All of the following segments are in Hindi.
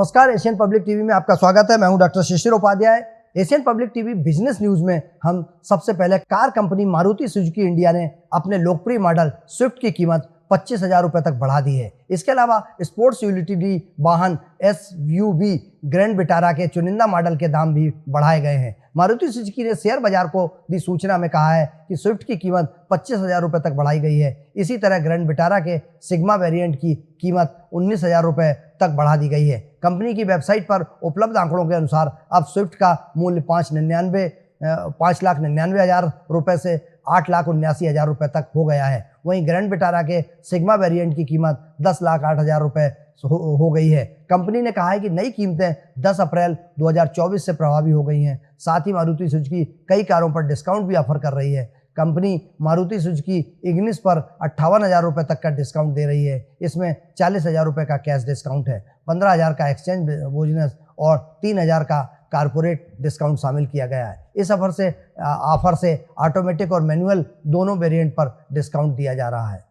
नमस्कार, एशियन पब्लिक टीवी में आपका स्वागत है। मैं हूं doctor Shishir Upadhyay. Asian public TV business news में हम सबसे पहले car company Maruti Suzuki India ने अपने लोकप्रिय मॉडल स्विफ्ट की कीमत 25,000 रुपये तक बढ़ा दी है। इसके अलावा स्पोर्ट्स यूटिलिटी वाहन SUV ग्रैंड विटारा के चुनिंदा मॉडल के दाम भी बढ़ाए गए हैं। मारुति सुजुकी ने शेयर बाजार को दी सूचना में कहा है कि स्विफ्ट की कीमत 25,000 रुपये तक बढ़ाई गई है। इसी तरह ग्रैंड विटारा के सिग्मा वेरिएंट की कीमत 19,000 रुपये तक बढ़ा दी गई है। कंपनी की वेबसाइट पर उपलब्ध आंकड़ों के अनुसार अब स्विफ्ट का मूल्य 5,99,000 रुपये से 8,79,000 रुपये तक हो गया है। वहीं ग्रैंड विटारा के सिग्मा वेरिएंट की कीमत 10,08,000 रुपये हो गई है। कंपनी ने कहा है कि नई कीमतें 10 अप्रैल 2024 से प्रभावी हो गई हैं। साथ ही मारुति सुजुकी कई कारों पर डिस्काउंट भी ऑफर कर रही है। कंपनी मारुति सुजुकी इग्निस पर 58,000 रुपये तक का डिस्काउंट दे रही है। इसमें 40,000 रुपये का कैश डिस्काउंट है, 15,000 का एक्सचेंज बोनस और 3,000 का कारपोरेट डिस्काउंट शामिल किया गया है। इस ऑफर से ऑटोमेटिक और मैनुअल दोनों वेरिएंट पर डिस्काउंट दिया जा रहा है।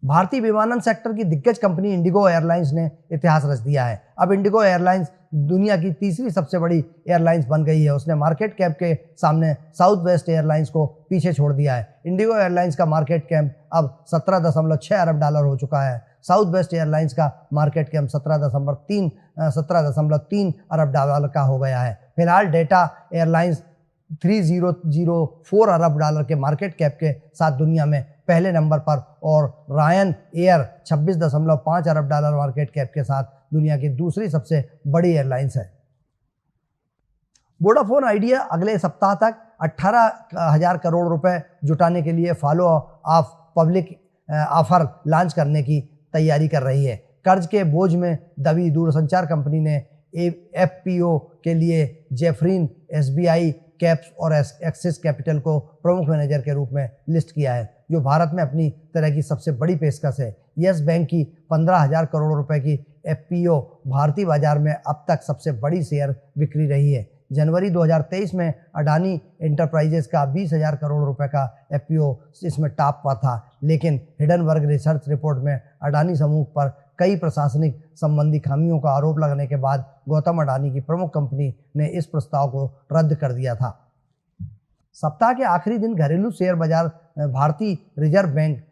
भारतीय विमानन सेक्टर की दिग्गज कंपनी इंडिगो एयरलाइंस ने इतिहास रच दिया है। अब इंडिगो एयरलाइंस दुनिया की तीसरी सबसे बड़ी एयरलाइंस बन गई है। उसने मार्केट कैप के सामने साउथ वेस्ट एयरलाइंस को पीछे छोड़ दिया है। इंडिगो एयरलाइंस का मार्केट कैप अब 17.6 अरब डॉलर हो चुका है। साउथ वेस्ट एयरलाइंस का मार्केट कैप 17.3 अरब डॉलर का हो गया है। फिलहाल डेटा एयरलाइंस 3,004 अरब डॉलर के मार्केट कैप के साथ दुनिया में पहले नंबर पर और रायन एयर 26.5 अरब डॉलर मार्केट कैप के साथ दुनिया की दूसरी सबसे बड़ी एयरलाइंस है। वोडाफोन आइडिया अगले सप्ताह तक 18,000 करोड़ रुपए जुटाने के लिए follow of public offer launch करने की तैयारी कर रही है। कर्ज के बोझ में दबी दूरसंचार कंपनी ने FPO के लिए जेफरीन, SBI कैप्स और एक्सिस कैपिटल को प्रमुख मैनेजर के रूप में लिस्ट किया है, जो भारत में अपनी तरह की सबसे बड़ी पेशकश है। यस बैंक की 15,000 करोड़ रुपए की FPO भारतीय बाजार में अब तक सबसे बड़ी शेयर बिक्री रही है। जनवरी 2023 में अडानी एंटरप्राइजेस का 20,000 करोड़ रुपए का FPO इसमें टॉप पर था, लेकिन हिडनबर्ग रिसर्च रिपोर्ट में अडानी समूह पर कई प्रशासनिक संबंधी खामियों का आरोप लगने के बाद गौतम अडानी की प्रमुख कंपनी ने इस प्रस्ताव को रद्द कर दिया था। सप्ताह के आखिरी दिन घरेलू शेयर बाजार भारतीय रिजर्व बैंक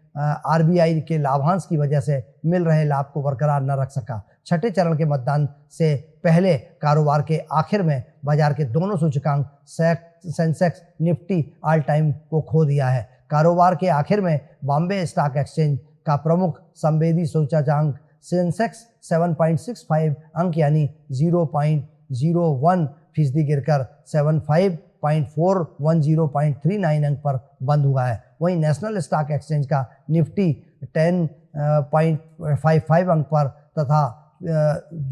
RBI के लाभांश की वजह से मिल रहे लाभ को बरकरार न रख सका। छठे चरण के मतदान से पहले कारोबार के आखिर में बाजार के दोनों सूचकांक सेंसेक्स, निफ्टी ऑल टाइम को खो दिया है। कारोबार के आखिर में बॉम्बे स्टॉक एक्सचेंज का प्रमुख संवेदी सूचकांक सेंसेक्स 7.65 अंक यानी 0.01% गिरकर 75.410.39 अंक पर बंद हुआ है। वहीं नेशनल स्टॉक एक्सचेंज का निफ्टी 10.55 अंक पर तथा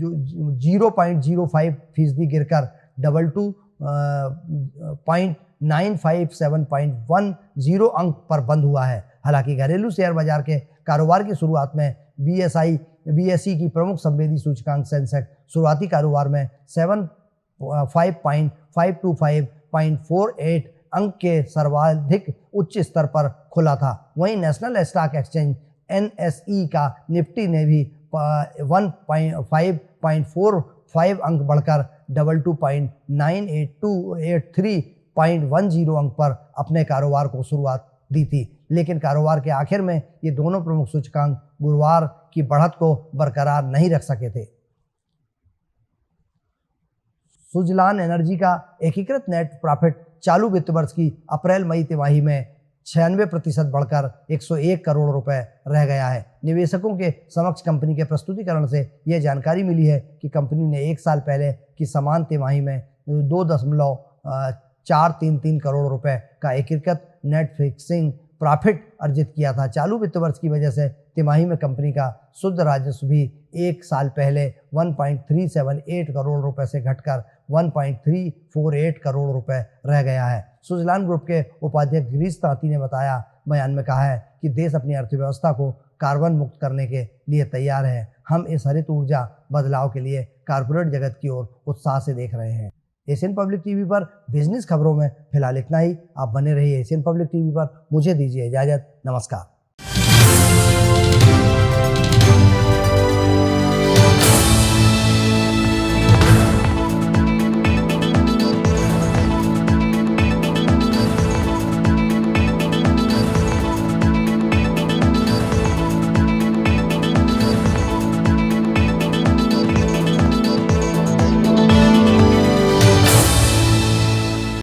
0.05% गिरकर 22.957.10 अंक पर बंद हुआ है। हालांकि घरेलू शेयर बाजार के कारोबार की शुरुआत में BSE की प्रमुख संवेदी सूचकांक सेंसेक्स शुरुआती कारोबार में 75.525.48 अंक के सर्वाधिक उच्च स्तर पर खुला था। वहीं नेशनल स्टॉक एक्सचेंज NSE का निफ्टी ने भी 1.5.45 अंक बढ़कर 22.98283.10 अंक पर अपने कारोबार को शुरुआत दी थी, लेकिन कारोबार के आखिर में ये दोनों प्रमुख सूचकांक गुरुवार की बढ़त को बरकरार नहीं रख सके थे। सुजलान एनर्जी का एकीकृत नेट प्रॉफिट चालू वित्त वर्ष की अप्रैल-मई तिमाही में 96% बढ़कर 101 करोड़ रुपए रह गया है। निवेशकों के समक्ष कंपनी के प्रस्तुतिकरण से यह जानकारी मिली है कि कंपनी ने एक साल पहले की समान तिमाही में 2.433 करोड़ रुपए का एकीकृत नेट फिक्सिंग प्रॉफिट अर्जित किया था। चालू वित्त वर्ष की वजह से तिमाही में कंपनी का शुद्ध राजस्व भी एक साल पहले 1.378 करोड़ रुपए से घटकर 1.348 करोड़ रुपए रह गया है। सुजलान ग्रुप के उपाध्यक्ष गिरीश तांती ने बताया बयान में कहा है कि देश अपनी अर्थव्यवस्था को कार्बन मुक्त करने के लिए तैयार है। हम इस हरित ऊर्जा बदलाव के लिए कॉर्पोरेट जगत की ओर उत्साह से देख रहे हैं। एशियन पब्लिक टीवी पर बिजनेस खबरों में फिलहाल इतना ही। आप बने रहिए एशियन पब्लिक टीवी पर। मुझे दीजिए इजाजत। नमस्कार।